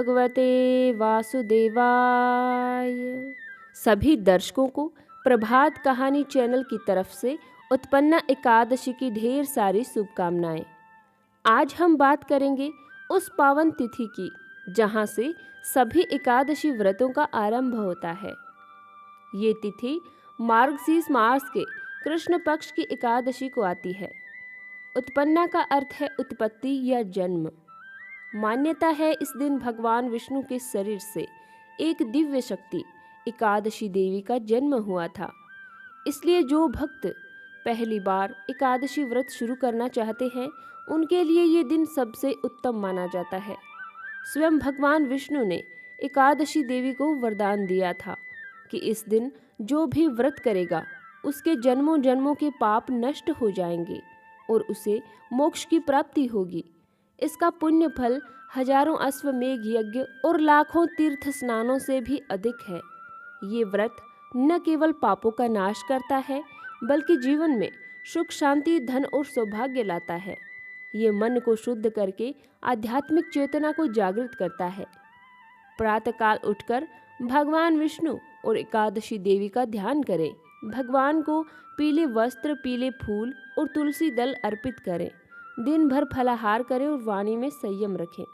भगवते वासुदेवाय। सभी दर्शकों को प्रभात कहानी चैनल की तरफ से उत्पन्ना एकादशी की ढेर सारी शुभकामनाएं। आज हम बात करेंगे उस पावन तिथि की जहां से सभी एकादशी व्रतों का आरंभ होता है। ये तिथि मार्गशीर्ष मास के कृष्ण पक्ष की एकादशी को आती है। उत्पन्ना का अर्थ है उत्पत्ति या जन्म। मान्यता है इस दिन भगवान विष्णु के शरीर से एक दिव्य शक्ति एकादशी देवी का जन्म हुआ था। इसलिए जो भक्त पहली बार एकादशी व्रत शुरू करना चाहते हैं उनके लिए ये दिन सबसे उत्तम माना जाता है। स्वयं भगवान विष्णु ने एकादशी देवी को वरदान दिया था कि इस दिन जो भी व्रत करेगा उसके जन्मों जन्मों के पाप नष्ट हो जाएंगे और उसे मोक्ष की प्राप्ति होगी। इसका पुण्य फल हजारों अश्वमेघ यज्ञ और लाखों तीर्थ स्नानों से भी अधिक है। ये व्रत न केवल पापों का नाश करता है बल्कि जीवन में सुख शांति धन और सौभाग्य लाता है। ये मन को शुद्ध करके आध्यात्मिक चेतना को जागृत करता है। प्रातःकाल उठकर भगवान विष्णु और एकादशी देवी का ध्यान करें। भगवान को पीले वस्त्र, पीले फूल और तुलसी दल अर्पित करें। दिन भर फलाहार करें और वाणी में संयम रखें।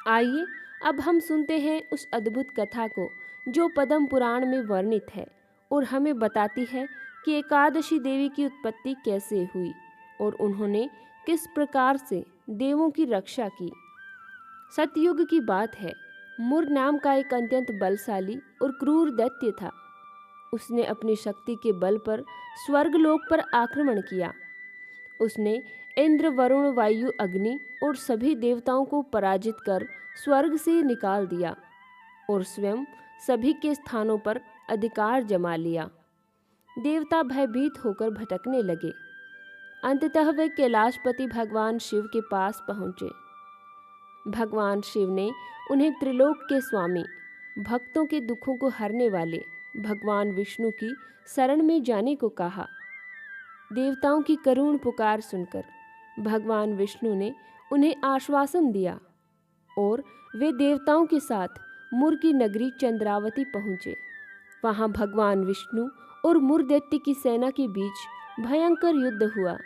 आइए अब हम सुनते हैं उस अद्भुत कथा को जो पद्म पुराण में वर्णित है और हमें बताती है कि एकादशी देवी की उत्पत्ति कैसे हुई और उन्होंने किस प्रकार से देवों की रक्षा की। सतयुग की बात है। मुर नाम का एक अत्यंत बलशाली और क्रूर दैत्य था। उसने अपनी शक्ति के बल पर स्वर्गलोक पर आक्रमण किया। उसने इंद्र, वरुण, वायु, अग्नि और सभी देवताओं को पराजित कर स्वर्ग से निकाल दिया और स्वयं सभी के स्थानों पर अधिकार जमा लिया। देवता भयभीत होकर भटकने लगे। अंततः वे कैलाशपति भगवान शिव के पास पहुँचे। भगवान शिव ने उन्हें त्रिलोक के स्वामी, भक्तों के दुखों को हरने वाले भगवान विष्णु की शरण में जाने को कहा। देवताओं की करुण पुकार सुनकर भगवान विष्णु ने उन्हें आश्वासन दिया और वे देवताओं के साथ मुर की नगरी चंद्रावती पहुँचे। वहाँ भगवान विष्णु और मुर दैत्य की सेना के बीच भयंकर युद्ध हुआ।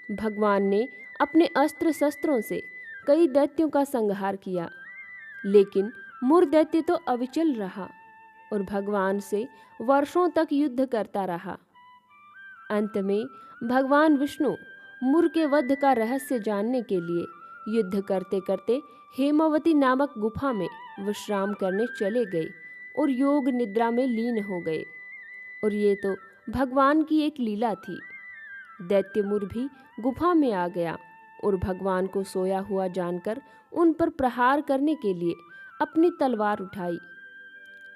भगवान ने अपने अस्त्र शस्त्रों से कई दैत्यों का संहार किया, लेकिन मुर दैत्य तो अविचल रहा और भगवान से वर्षों तक युद्ध करता रहा। अंत में भगवान विष्णु मुर के वध का रहस्य जानने के लिए युद्ध करते करते हेमावती नामक गुफा में विश्राम करने चले गए और योग निद्रा में लीन हो गए। और ये तो भगवान की एक लीला थी। दैत्य मुर भी गुफा में आ गया और भगवान को सोया हुआ जानकर उन पर प्रहार करने के लिए अपनी तलवार उठाई।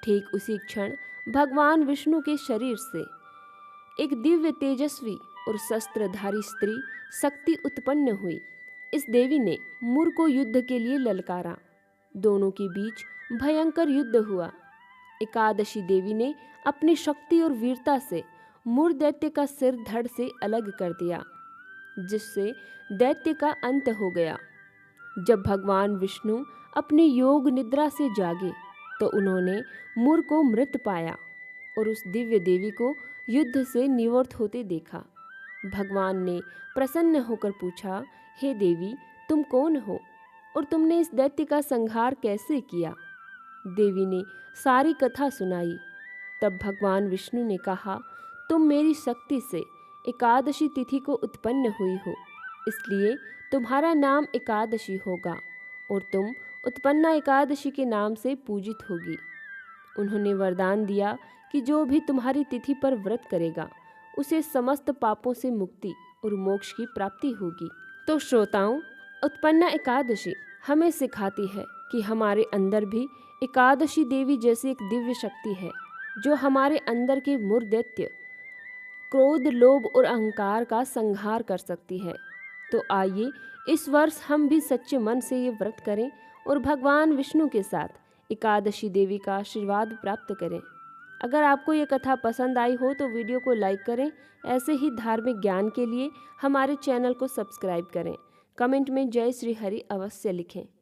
ठीक उसी क्षण भगवान विष्णु के शरीर से एक दिव्य तेजस्वी और शस्त्रधारी स्त्री शक्ति उत्पन्न हुई। इस देवी ने मुर को युद्ध के लिए ललकारा। दोनों के बीच भयंकर युद्ध हुआ। एकादशी देवी ने अपनी शक्ति और वीरता से मुर दैत्य का सिर धड़ से अलग कर दिया, जिससे दैत्य का अंत हो गया। जब भगवान विष्णु अपनी योग निद्रा से जागे तो उन्होंने मुर को मृत पाया और उस दिव्य देवी को युद्ध से निवृत्त होते देखा। भगवान ने प्रसन्न होकर पूछा, हे देवी, तुम कौन हो और तुमने इस दैत्य का संहार कैसे किया? देवी ने सारी कथा सुनाई। तब भगवान विष्णु ने कहा, तुम मेरी शक्ति से एकादशी तिथि को उत्पन्न हुई हो, इसलिए तुम्हारा नाम एकादशी होगा और तुम उत्पन्ना एकादशी के नाम से पूजित होगी। उन्होंने वरदान दिया कि जो भी तुम्हारी तिथि पर व्रत करेगा उसे समस्त पापों से मुक्ति और मोक्ष की प्राप्ति होगी। तो श्रोताओं, उत्पन्ना एकादशी हमें सिखाती है कि हमारे अंदर भी एकादशी देवी जैसी एक दिव्य शक्ति है जो हमारे अंदर के मुर दैत्य, क्रोध, लोभ और अहंकार का संहार कर सकती है। तो आइए इस वर्ष हम भी सच्चे मन से ये व्रत करें और भगवान विष्णु के साथ एकादशी देवी का आशीर्वाद प्राप्त करें। अगर आपको ये कथा पसंद आई हो तो वीडियो को लाइक करें। ऐसे ही धार्मिक ज्ञान के लिए हमारे चैनल को सब्सक्राइब करें। कमेंट में जय श्री हरि अवश्य लिखें।